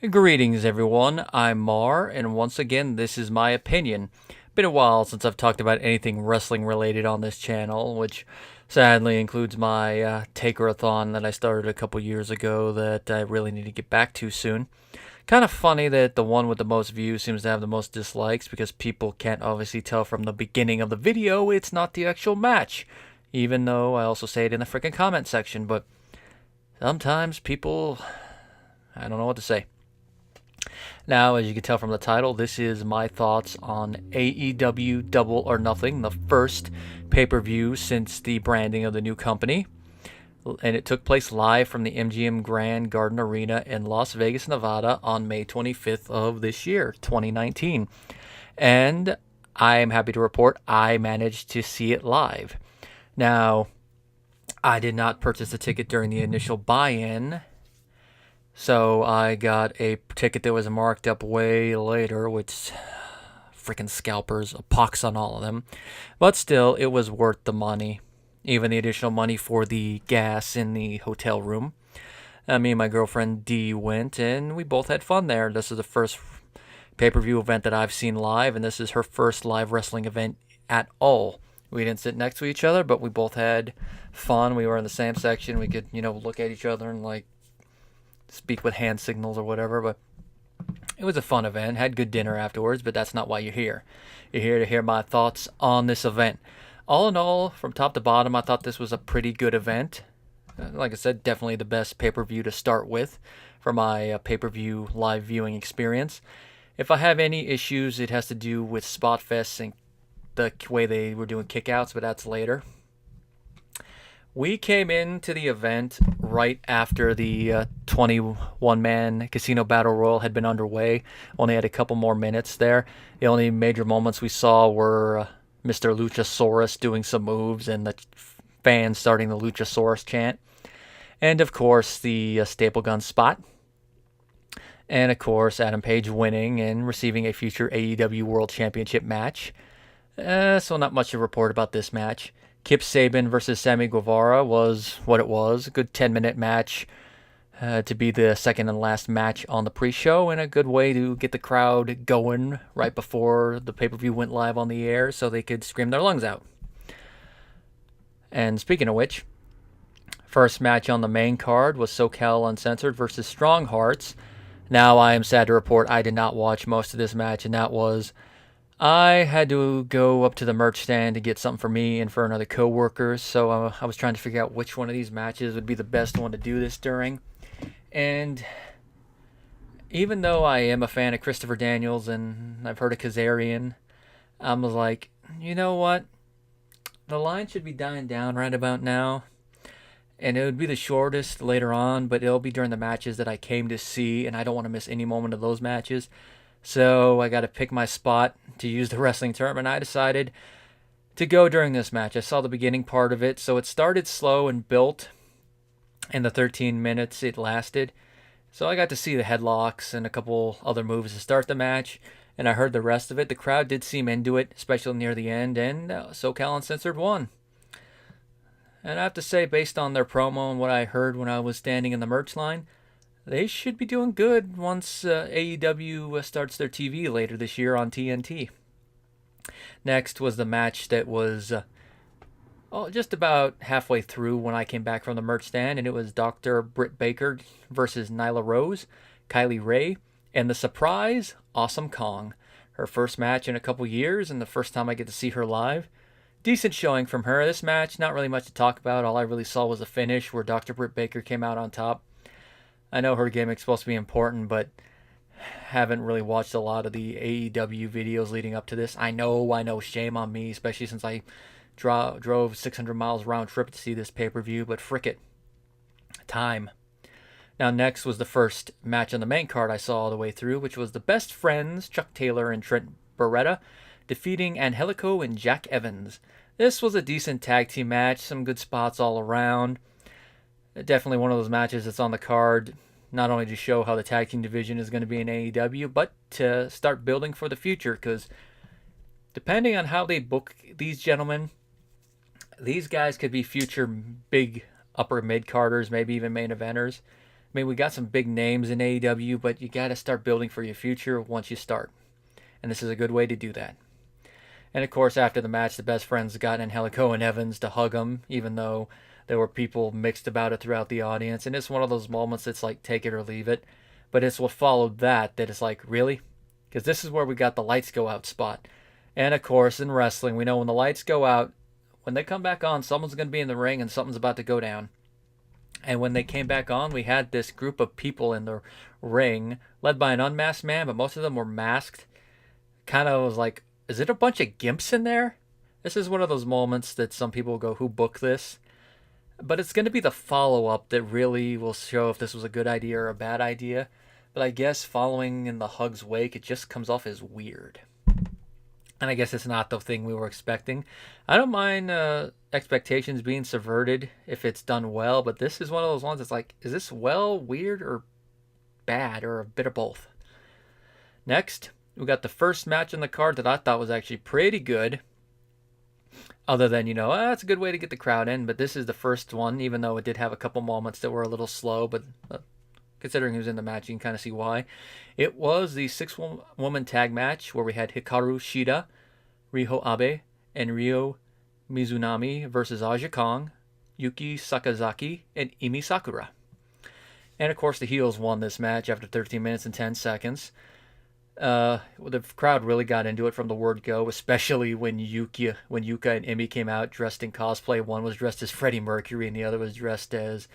Greetings, everyone. I'm Mar, and once again, this is my opinion. Been a while since I've talked about anything wrestling related on this channel, which sadly includes my Taker-a-thon that I started a couple years ago that I really need to get back to soon. Kind of funny that the one with the most views seems to have the most dislikes because people can't obviously tell from the beginning of the video it's not the actual match. Even though I also say it in the freaking comment section, but sometimes people, I don't know what to say. Now, as you can tell from the title, this is my thoughts on AEW Double or Nothing, the first pay-per-view since the branding of the new company. And it took place live from the MGM Grand Garden Arena in Las Vegas, Nevada on May 25th of this year, 2019. And I am happy to report I managed to see it live. Now, I did not purchase a ticket during the initial buy-in, so I got a ticket that was marked up way later, which freaking scalpers, a pox on all of them. But still, it was worth the money. Even the additional money for the gas in the hotel room. Me and my girlfriend Dee went, and we both had fun there. This is the first pay-per-view event that I've seen live, and this is her first live wrestling event at all. We didn't sit next to each other, but we both had fun. We were in the same section. We could, look at each other and speak with hand signals or whatever, but it was a fun event. Had good dinner afterwards, but that's not why you're here. You're here to hear my thoughts on this event. All in all, from top to bottom, I thought this was a pretty good event. Like I said, definitely the best pay-per-view to start with for my pay-per-view live viewing experience. If I have any issues, it has to do with Spot Fest and the way they were doing kickouts, but that's later. We came into the event right after the 21-man Casino Battle Royal had been underway. Only had a couple more minutes there. The only major moments we saw were Mr. Luchasaurus doing some moves and the fans starting the Luchasaurus chant. And, of course, the staple gun spot. And, of course, Adam Page winning and receiving a future AEW World Championship match. So not much to report about this match. Kip Sabian versus Sammy Guevara was what it was. A good 10-minute match to be the second and last match on the pre-show, and a good way to get the crowd going right before the pay-per-view went live on the air so they could scream their lungs out. And speaking of which, first match on the main card was SoCal Uncensored versus Strong Hearts. Now I am sad to report I did not watch most of this match, and that was I had to go up to the merch stand to get something for me and for another coworker, so I was trying to figure out which one of these matches would be the best one to do this during. And even though I am a fan of Christopher Daniels and I've heard of Kazarian, I was like, you know what? The line should be dying down right about now. And it would be the shortest later on, but it'll be during the matches that I came to see, and I don't want to miss any moment of those matches. So I got to pick my spot, to use the wrestling term, and I decided to go during this match. I saw the beginning part of it, so it started slow and built in the 13 minutes it lasted. So I got to see the headlocks and a couple other moves to start the match, and I heard the rest of it. The crowd did seem into it, especially near the end, and SoCal Uncensored won. And I have to say, based on their promo and what I heard when I was standing in the merch line, they should be doing good once AEW starts their TV later this year on TNT. Next was the match that was just about halfway through when I came back from the merch stand, and it was Dr. Britt Baker versus Nyla Rose, Kylie Ray, and the surprise, Awesome Kong. Her first match in a couple years, and the first time I get to see her live. Decent showing from her. This match, not really much to talk about. All I really saw was a finish where Dr. Britt Baker came out on top. I know her gimmick's supposed to be important, but haven't really watched a lot of the AEW videos leading up to this. I know, shame on me, especially since I drove 600 miles round trip to see this pay-per-view, but frick it. Time. Now next was the first match on the main card I saw all the way through, which was the Best Friends, Chuck Taylor and Trent Beretta, defeating Angelico and Jack Evans. This was a decent tag team match, some good spots all around. Definitely one of those matches that's on the card, not only to show how the tag team division is going to be in AEW, but to start building for the future, because depending on how they book these gentlemen, these guys could be future big upper mid-carders, maybe even main eventers. mean, we got some big names in AEW, but you got to start building for your future once you start. And this is a good way to do that. And of course, after the match, the best friends got Angelico and Evans to hug him, even though there were people mixed about it throughout the audience. And it's one of those moments that's like, take it or leave it. But it's what followed that it's like, really? Because this is where we got the lights go out spot. And of course, in wrestling, we know when the lights go out, when they come back on, someone's going to be in the ring and something's about to go down. And when they came back on, we had this group of people in the ring, led by an unmasked man, but most of them were masked. Kind of was like, is it a bunch of gimps in there? This is one of those moments that some people go, who booked this? But it's going to be the follow-up that really will show if this was a good idea or a bad idea. But I guess following in the Hug's wake, it just comes off as weird. And I guess it's not the thing we were expecting. I don't mind expectations being subverted if it's done well, but this is one of those ones that's like, is this well, weird, or bad, or a bit of both? Next, we got the first match on the card that I thought was actually pretty good. Other than, that's a good way to get the crowd in, but this is the first one, even though it did have a couple moments that were a little slow, but considering who's in the match, you can kind of see why. It was the 6-woman tag match where we had Hikaru Shida, Riho Abe, and Ryo Mizunami versus Aja Kong, Yuki Sakazaki, and Emi Sakura. And of course, the heels won this match after 13 minutes and 10 seconds. The crowd really got into it from the word go, especially when Yuka and Emi came out dressed in cosplay. One was dressed as Freddie Mercury, and the other was dressed as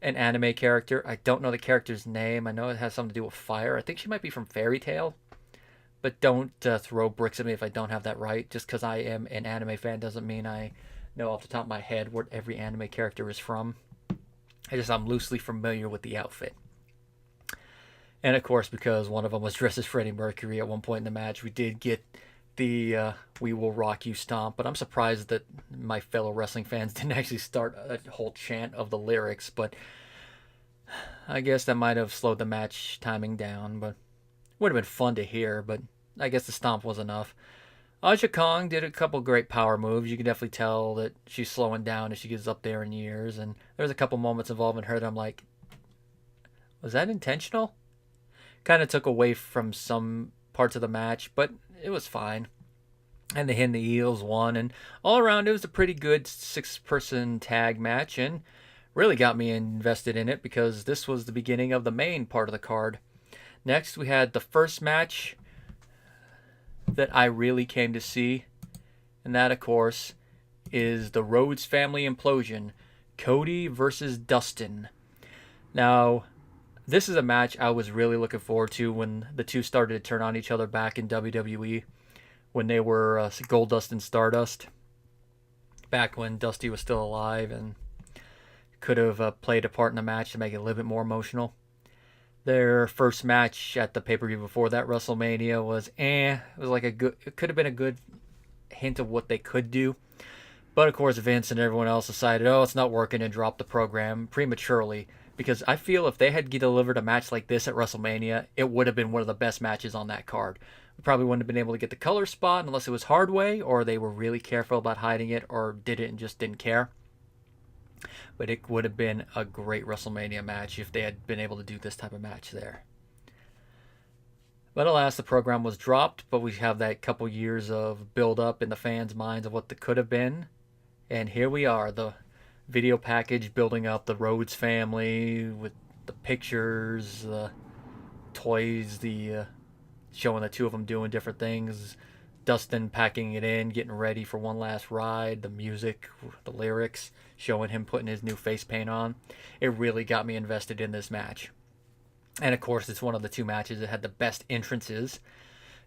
an anime character. I don't know the character's name. I know it has something to do with fire. I think she might be from Fairy Tail. But don't throw bricks at me if I don't have that right. Just because I am an anime fan doesn't mean I know off the top of my head what every anime character is from. I'm loosely familiar with the outfit. And of course, because one of them was dressed as Freddie Mercury at one point in the match, we did get the We Will Rock You stomp. But I'm surprised that my fellow wrestling fans didn't actually start a whole chant of the lyrics. But I guess that might have slowed the match timing down. But would have been fun to hear, but I guess the stomp was enough. Aja Kong did a couple great power moves. You can definitely tell that she's slowing down as she gets up there in years. And there's a couple moments involving her that I'm like, was that intentional? Kind of took away from some parts of the match, but it was fine. And the heels won, and all around it was a pretty good 6-person tag match, and really got me invested in it because this was the beginning of the main part of the card. Next, we had the first match that I really came to see, and that, of course, is the Rhodes family implosion, Cody versus Dustin. Now, this is a match I was really looking forward to when the two started to turn on each other back in WWE, when they were Goldust and Stardust, back when Dusty was still alive and could have played a part in the match to make it a little bit more emotional. Their first match at the pay-per-view before that, WrestleMania, was It was like it could have been a good hint of what they could do. But of course, Vince and everyone else decided, it's not working, and dropped the program prematurely. Because I feel if they had delivered a match like this at WrestleMania, it would have been one of the best matches on that card. We probably wouldn't have been able to get the color spot unless it was hard way, or they were really careful about hiding it, or did it and just didn't care. But it would have been a great WrestleMania match if they had been able to do this type of match there. But alas, the program was dropped, but we have that couple years of build-up in the fans' minds of what the could have been. And here we are, the video package building up the Rhodes family with the pictures, the toys, the showing the two of them doing different things, Dustin packing it in, getting ready for one last ride, the music, the lyrics, showing him putting his new face paint on. It really got me invested in this match. And of course, it's one of the two matches that had the best entrances.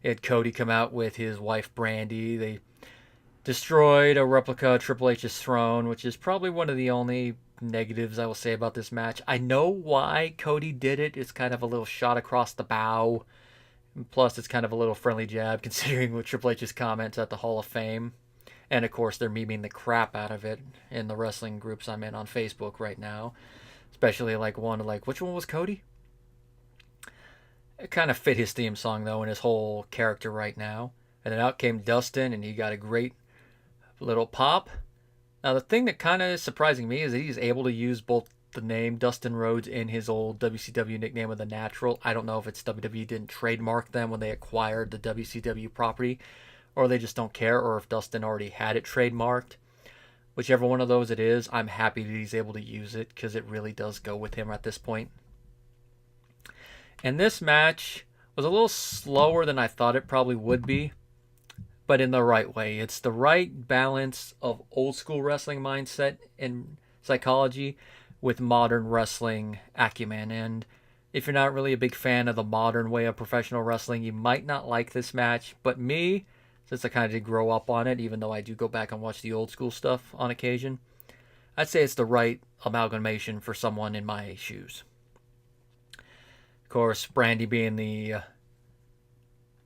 It had Cody come out with his wife Brandy. They destroyed a replica of Triple H's throne, which is probably one of the only negatives I will say about this match. I know why Cody did it. It's kind of a little shot across the bow. Plus, it's kind of a little friendly jab considering what Triple H's comments at the Hall of Fame. And of course, they're memeing the crap out of it in the wrestling groups I'm in on Facebook right now. Especially which one was Cody? It kind of fit his theme song, though, and his whole character right now. And then out came Dustin, and he got a great little pop. Now, the thing that kind of is surprising me is that he's able to use both the name Dustin Rhodes in his old WCW nickname of the Natural. I don't know if it's WWE didn't trademark them when they acquired the WCW property, or they just don't care, or if Dustin already had it trademarked. Whichever one of those it is, I'm happy that he's able to use it because it really does go with him at this point. And this match was a little slower than I thought it probably would be, but in the right way. It's the right balance of old school wrestling mindset and psychology with modern wrestling acumen. And if you're not really a big fan of the modern way of professional wrestling, you might not like this match. But me, since I kind of did grow up on it, even though I do go back and watch the old school stuff on occasion, I'd say it's the right amalgamation for someone in my shoes. Of course, Brandy being the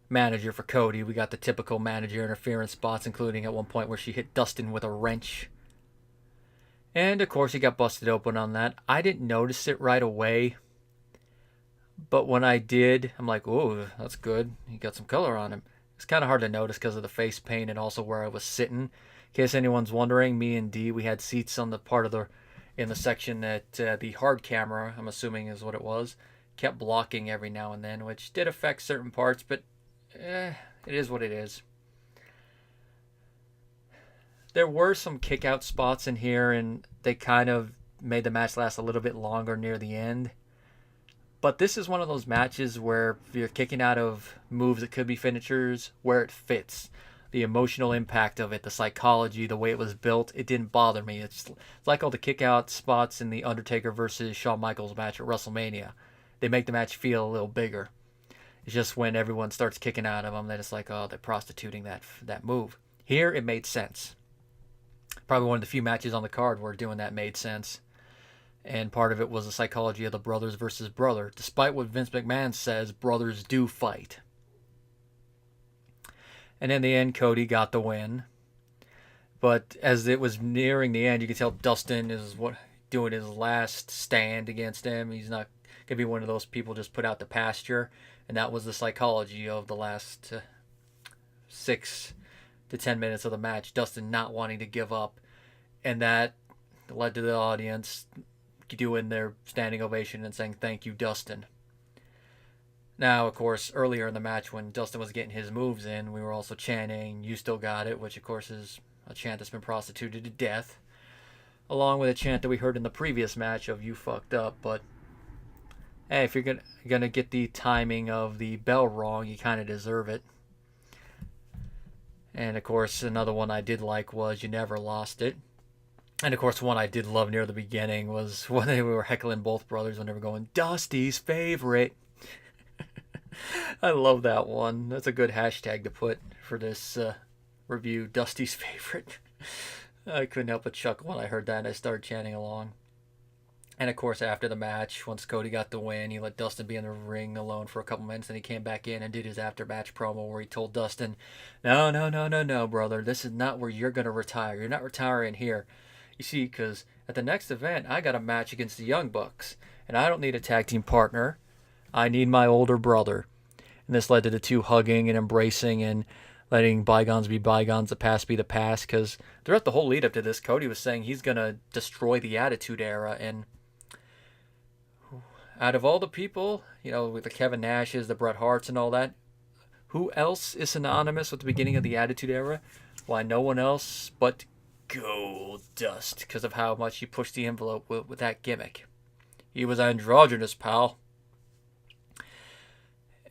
manager for Cody, we got the typical manager interference spots, including at one point where she hit Dustin with a wrench. And of course he got busted open on that. I didn't notice it right away, but when I did, I'm like, "Ooh, that's good. He got some color on him." It's kind of hard to notice because of the face paint and also where I was sitting. In case anyone's wondering, me and Dee, we had seats on the part of in the section that the hard camera, I'm assuming is what it was, kept blocking every now and then, which did affect certain parts, but it is what it is. There were some kick-out spots in here, and they kind of made the match last a little bit longer near the end. But this is one of those matches where if you're kicking out of moves that could be finishers, where it fits. The emotional impact of it, the psychology, the way it was built, it didn't bother me. It's like all the kick-out spots in the Undertaker versus Shawn Michaels match at WrestleMania. They make the match feel a little bigger. It's just when everyone starts kicking out of them that it's like, oh, they're prostituting that move. Here, it made sense. Probably one of the few matches on the card where doing that made sense. And part of it was the psychology of the brothers versus brother. Despite what Vince McMahon says, brothers do fight. And in the end, Cody got the win. But as it was nearing the end, you could tell Dustin is doing his last stand against him. He's not going to be one of those people just put out the pasture. And that was the psychology of the last 6 to 10 minutes of the match. Dustin not wanting to give up. And that led to the audience doing their standing ovation and saying, "Thank you, Dustin." Now, of course, earlier in the match when Dustin was getting his moves in, we were also chanting, "You still got it," which, of course, is a chant that's been prostituted to death. Along with a chant that we heard in the previous match of "You fucked up." But hey, if you're gonna get the timing of the bell wrong, you kind of deserve it. And of course, another one I did like was "You never lost it." And of course, one I did love near the beginning was when they were heckling both brothers when they were going, "Dusty's favorite." I love that one. That's a good hashtag to put for this review, Dusty's favorite. I couldn't help but chuckle when I heard that and I started chanting along. And of course, after the match, once Cody got the win, he let Dustin be in the ring alone for a couple minutes. Then he came back in and did his after-match promo where he told Dustin, No, brother. This is not where you're going to retire. You're not retiring here. You see, because at the next event, I got a match against the Young Bucks. And I don't need a tag team partner. I need my older brother." And this led to the two hugging and embracing and letting bygones be bygones, the past be the past. Because throughout the whole lead up to this, Cody was saying he's going to destroy the Attitude Era. And out of all the people, with the Kevin Nashes, the Bret Harts and all that, who else is synonymous with the beginning of the Attitude Era? Why, no one else but Goldust, because of how much he pushed the envelope with that gimmick. He was androgynous, pal.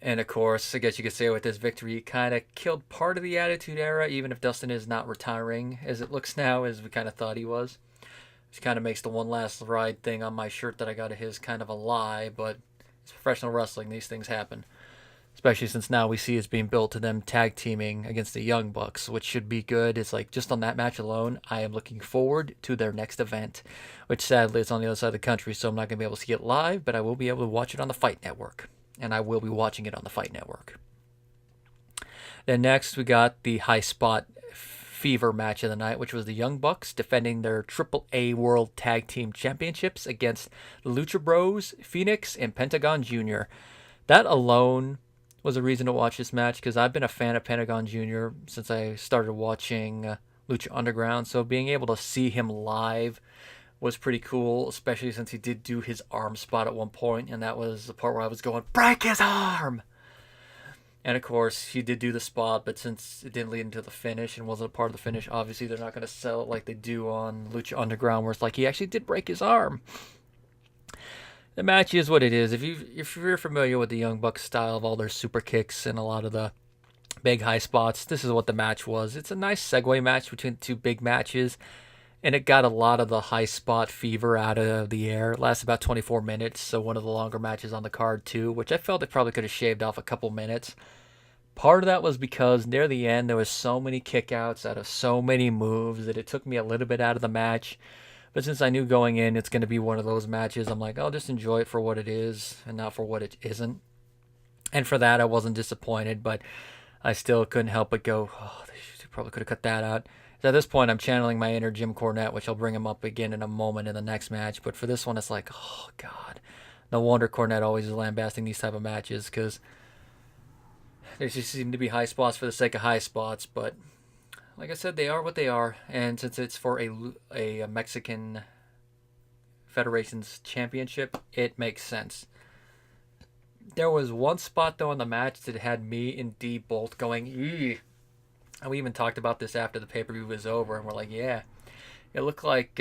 And of course, I guess you could say with this victory, he kind of killed part of the Attitude Era, even if Dustin is not retiring as it looks now, as we kind of thought he was. Which kind of makes the one last ride thing on my shirt that I got of his kind of a lie, but it's professional wrestling. These things happen. Especially since now we see it's being built to them tag teaming against the Young Bucks, which should be good. It's like just on that match alone, I am looking forward to their next event, which sadly is on the other side of the country, so I'm not going to be able to see it live, but I will be able to watch it on the Fight Network. And I will be watching it on the Fight Network. Then next we got the high spot fever match of the night, which was the Young Bucks defending their AAA World Tag Team Championships against the Lucha Bros, Phoenix, and Pentagon Jr. That alone was a reason to watch this match because I've been a fan of Pentagon Jr. since I started watching Lucha Underground. So being able to see him live was pretty cool, especially since he did do his arm spot at one point, and that was the part where I was going, break his arm! And of course, he did do the spot, but since it didn't lead into the finish and wasn't a part of the finish, obviously they're not going to sell it like they do on Lucha Underground, where it's like he actually did break his arm. The match is what it is. If you're familiar with the Young Bucks style of all their super kicks and a lot of the big high spots, this is what the match was. It's a nice segue match between the two big matches, and it got a lot of the high spot fever out of the air. It lasted about 24 minutes, so one of the longer matches on the card too, which I felt they probably could have shaved off a couple minutes. Part of that was because near the end there was so many kickouts out of so many moves that it took me a little bit out of the match. But since I knew going in it's going to be one of those matches, I'm like, I'll just enjoy it for what it is and not for what it isn't. And for that, I wasn't disappointed, but I still couldn't help but go, oh, they probably could have cut that out. So at this point, I'm channeling my inner Jim Cornette, which I'll bring him up again in a moment in the next match. But for this one, it's like, oh, God. No wonder Cornette always is lambasting these type of matches, because there just seem to be high spots for the sake of high spots. But like I said, they are what they are. And since it's for a Mexican Federation's championship, it makes sense. There was one spot, though, in the match that had me and D both going, eee. And we even talked about this after the pay-per-view was over, and we're like, yeah. It looked like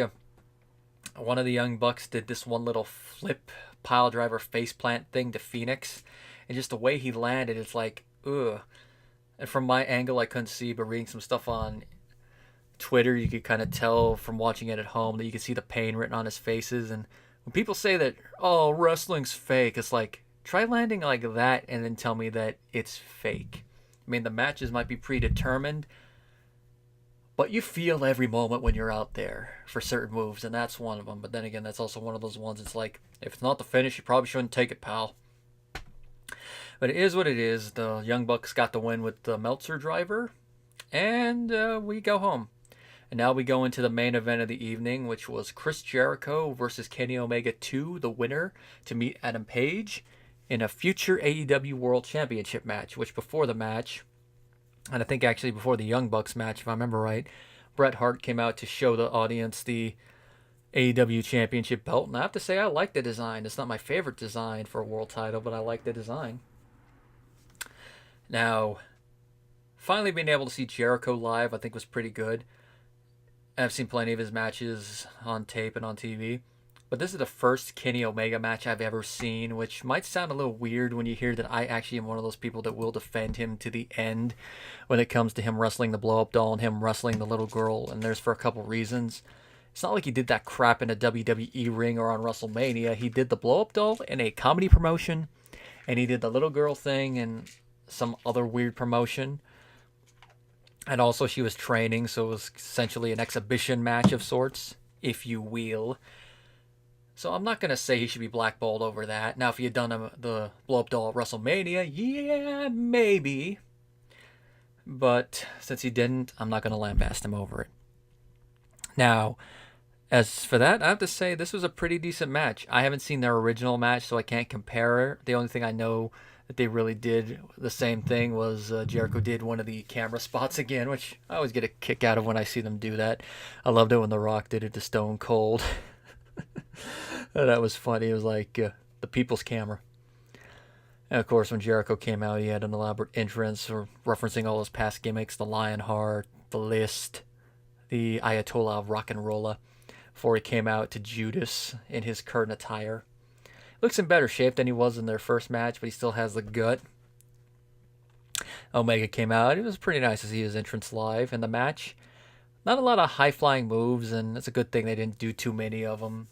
one of the Young Bucks did this one little flip pile driver faceplant thing to Phoenix. And just the way he landed, it's like, ugh. And from my angle, I couldn't see, but reading some stuff on Twitter, you could kind of tell from watching it at home that you could see the pain written on his faces. And when people say that, oh, wrestling's fake, it's like, try landing like that and then tell me that it's fake. I mean, the matches might be predetermined, but you feel every moment when you're out there for certain moves, and that's one of them. But then again, that's also one of those ones, it's like, if it's not the finish, you probably shouldn't take it, pal. But it is what it is. The Young Bucks got the win with the Meltzer driver, and we go home. And now we go into the main event of the evening, which was Chris Jericho versus Kenny Omega 2, the winner, to meet Adam Page in a future AEW World Championship match, which before the match, and I think actually before the Young Bucks match, if I remember right, Bret Hart came out to show the audience the AEW Championship belt. And I have to say, I like the design. It's not my favorite design for a world title, but I like the design. Now, finally being able to see Jericho live, I think was pretty good. I've seen plenty of his matches on tape and on TV. But this is the first Kenny Omega match I've ever seen, which might sound a little weird when you hear that I actually am one of those people that will defend him to the end when it comes to him wrestling the blow-up doll and him wrestling the little girl, and there's for a couple reasons. It's not like he did that crap in a WWE ring or on WrestleMania. He did the blow-up doll in a comedy promotion, and he did the little girl thing in some other weird promotion. And also she was training, so it was essentially an exhibition match of sorts, if you will. So I'm not going to say he should be blackballed over that. Now, if he had done the blow-up doll at WrestleMania, yeah, maybe. But since he didn't, I'm not going to lambast him over it. Now, as for that, I have to say this was a pretty decent match. I haven't seen their original match, so I can't compare it. The only thing I know that they really did the same thing was Jericho did one of the camera spots again, which I always get a kick out of when I see them do that. I loved it when The Rock did it to Stone Cold. That was funny. It was like the people's camera. And of course, when Jericho came out, he had an elaborate entrance referencing all his past gimmicks, the Lionheart, the List, the Ayatollah of Rock and Rolla, before he came out to Judas in his current attire. Looks in better shape than he was in their first match, but he still has the gut. Omega came out. It was pretty nice to see his entrance live in the match. Not a lot of high-flying moves, and it's a good thing they didn't do too many of them.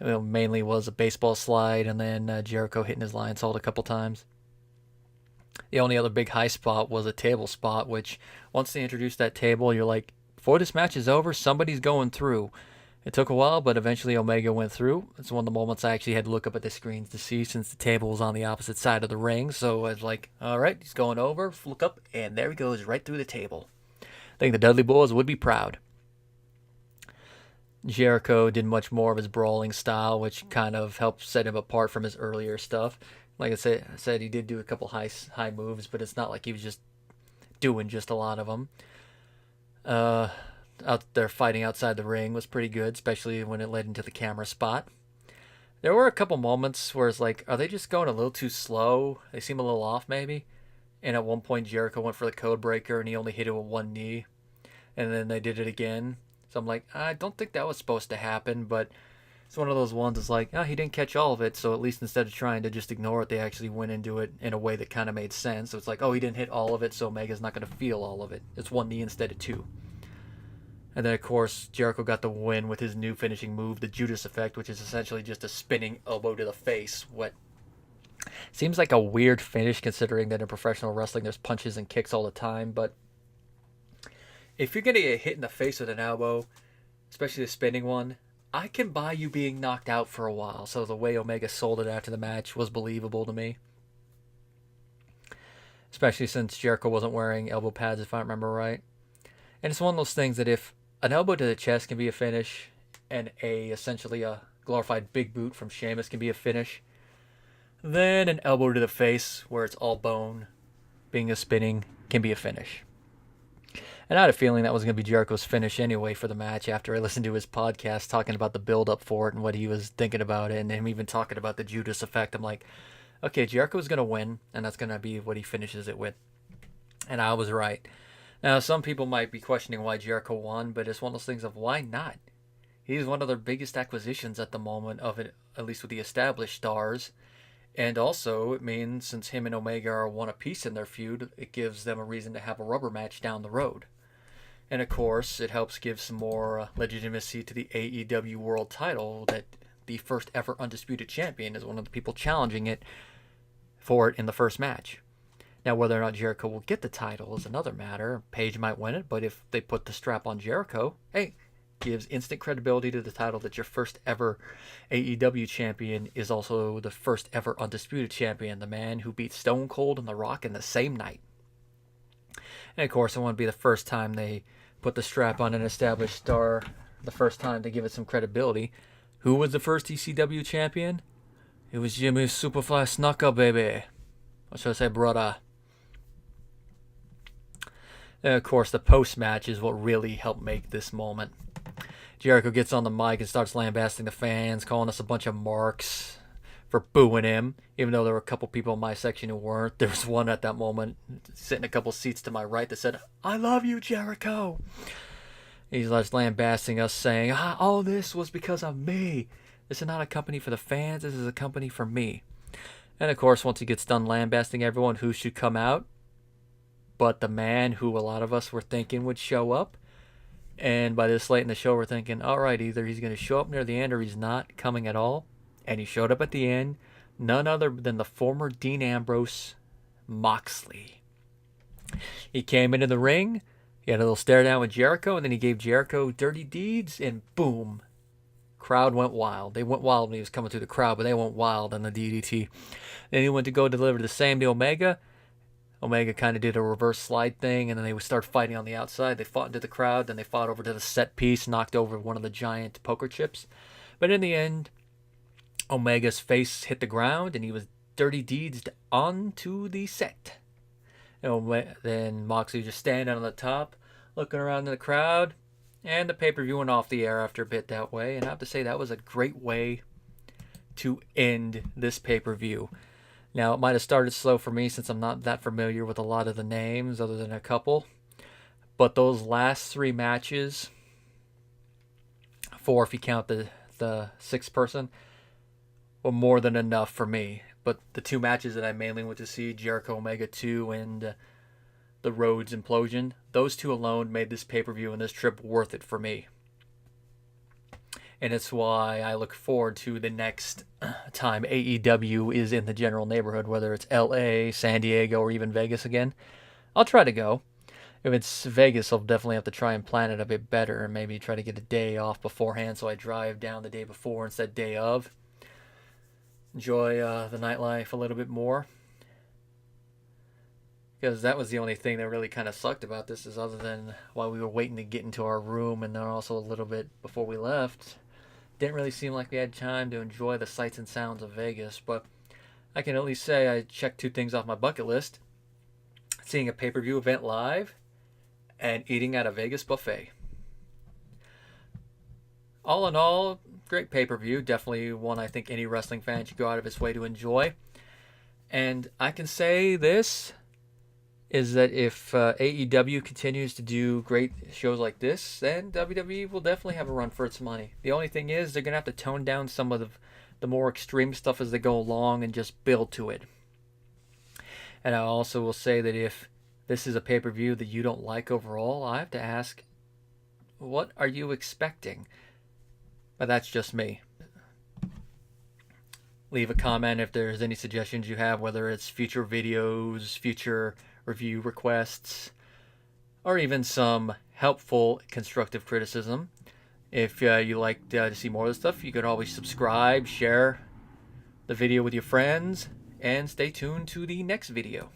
Mainly was a baseball slide, and then Jericho hitting his lion salt a couple times. The only other big high spot was a table spot, which once they introduced that table, you're like, before this match is over, somebody's going through. It took a while, but eventually Omega went through. It's one of the moments I actually had to look up at the screens to see, since the table was on the opposite side of the ring. So I was like, all right, he's going over, look up, and there he goes, right through the table. I think the Dudley Boys would be proud. Jericho did much more of his brawling style, which kind of helped set him apart from his earlier stuff. Like I said, he did do a couple high moves, but it's not like he was just doing just a lot of them. out there fighting outside the ring was pretty good, especially when it led into the camera spot. There were a couple moments where it's like, are they just going a little too slow? They seem a little off, maybe. And at one point, Jericho went for the code breaker, and he only hit it with one knee. And then they did it again. So I'm like, I don't think that was supposed to happen, but it's one of those ones that's like, oh, he didn't catch all of it, so at least instead of trying to just ignore it, they actually went into it in a way that kind of made sense. So it's like, oh, he didn't hit all of it, so Omega's not going to feel all of it. It's one knee instead of two. And then, of course, Jericho got the win with his new finishing move, the Judas effect, which is essentially just a spinning elbow to the face. What seems like a weird finish considering that in professional wrestling there's punches and kicks all the time, but if you're going to get hit in the face with an elbow, especially the spinning one, I can buy you being knocked out for a while. So the way Omega sold it after the match was believable to me. Especially since Jericho wasn't wearing elbow pads, if I remember right. And it's one of those things that if an elbow to the chest can be a finish, and essentially a glorified big boot from Sheamus can be a finish, then an elbow to the face, where it's all bone, being a spinning, can be a finish. And I had a feeling that was going to be Jericho's finish anyway for the match after I listened to his podcast talking about the build-up for it and what he was thinking about it, and him even talking about the Judas effect. I'm like, okay, Jericho's going to win, and that's going to be what he finishes it with. And I was right. Now, some people might be questioning why Jericho won, but it's one of those things of why not? He's one of their biggest acquisitions at the moment, of it, at least with the established stars. And also, it means since him and Omega are one apiece in their feud, it gives them a reason to have a rubber match down the road. And of course, it helps give some more legitimacy to the AEW World Title, that the first ever undisputed champion is one of the people challenging it for it in the first match. Now, whether or not Jericho will get the title is another matter. Paige might win it, but if they put the strap on Jericho, hey, gives instant credibility to the title that your first ever AEW champion is also the first ever undisputed champion, the man who beat Stone Cold and The Rock in the same night. And of course, it won't be the first time they put the strap on an established star, the first time to give it some credibility. Who was the first ECW champion? It was Jimmy Superfly Snuka, baby. What should I say, brother? And of course, the post-match is what really helped make this moment. Jericho gets on the mic and starts lambasting the fans, calling us a bunch of marks for booing him, even though there were a couple people in my section who weren't. There was one at that moment, sitting a couple seats to my right, that said, "I love you, Jericho." He's just lambasting us, saying, all this was because of me. This is not a company for the fans, this is a company for me. And of course, once he gets done lambasting everyone, who should come out but the man who a lot of us were thinking would show up. And by this late in the show, we're thinking, all right, either he's going to show up near the end or he's not coming at all. And he showed up at the end, none other than the former Dean Ambrose, Moxley. He came into the ring, he had a little stare down with Jericho, and then he gave Jericho dirty deeds, and boom, crowd went wild. They went wild when he was coming through the crowd, but they went wild on the DDT. Then he went to go deliver the same to Omega. Omega kind of did a reverse slide thing, and then they would start fighting on the outside. They fought into the crowd, then they fought over to the set piece, knocked over one of the giant poker chips. But in the end, Omega's face hit the ground, and he was dirty deeds onto the set. And then Moxley just standing on the top, looking around in the crowd, and the pay-per-view went off the air after a bit that way. And I have to say, that was a great way to end this pay-per-view. Now, it might have started slow for me since I'm not that familiar with a lot of the names other than a couple. But those last three matches, 4 if you count the sixth person, were more than enough for me. But the 2 matches that I mainly went to see, Jericho Omega 2 and the Rhodes Implosion, those 2 alone made this pay-per-view and this trip worth it for me. And it's why I look forward to the next time AEW is in the general neighborhood, whether it's LA, San Diego, or even Vegas again. I'll try to go. If it's Vegas, I'll definitely have to try and plan it a bit better and maybe try to get a day off beforehand so I drive down the day before instead day of. Enjoy the nightlife a little bit more. Because that was the only thing that really kind of sucked about this, is other than while we were waiting to get into our room and then also a little bit before we left, didn't really seem like we had time to enjoy the sights and sounds of Vegas. But I can at least say I checked 2 things off my bucket list: seeing a pay-per-view event live and eating at a Vegas buffet. all in all, great pay-per-view. Definitely one I think any wrestling fan should go out of his way to enjoy. And I can say this is that if AEW continues to do great shows like this, then WWE will definitely have a run for its money. The only thing is they're going to have to tone down some of the more extreme stuff as they go along and just build to it. And I also will say that if this is a pay-per-view that you don't like overall, I have to ask, what are you expecting? But that's just me. Leave a comment if there's any suggestions you have, whether it's future videos, future review requests, or even some helpful constructive criticism. If you like to see more of this stuff, you could always subscribe, share the video with your friends, and stay tuned to the next video.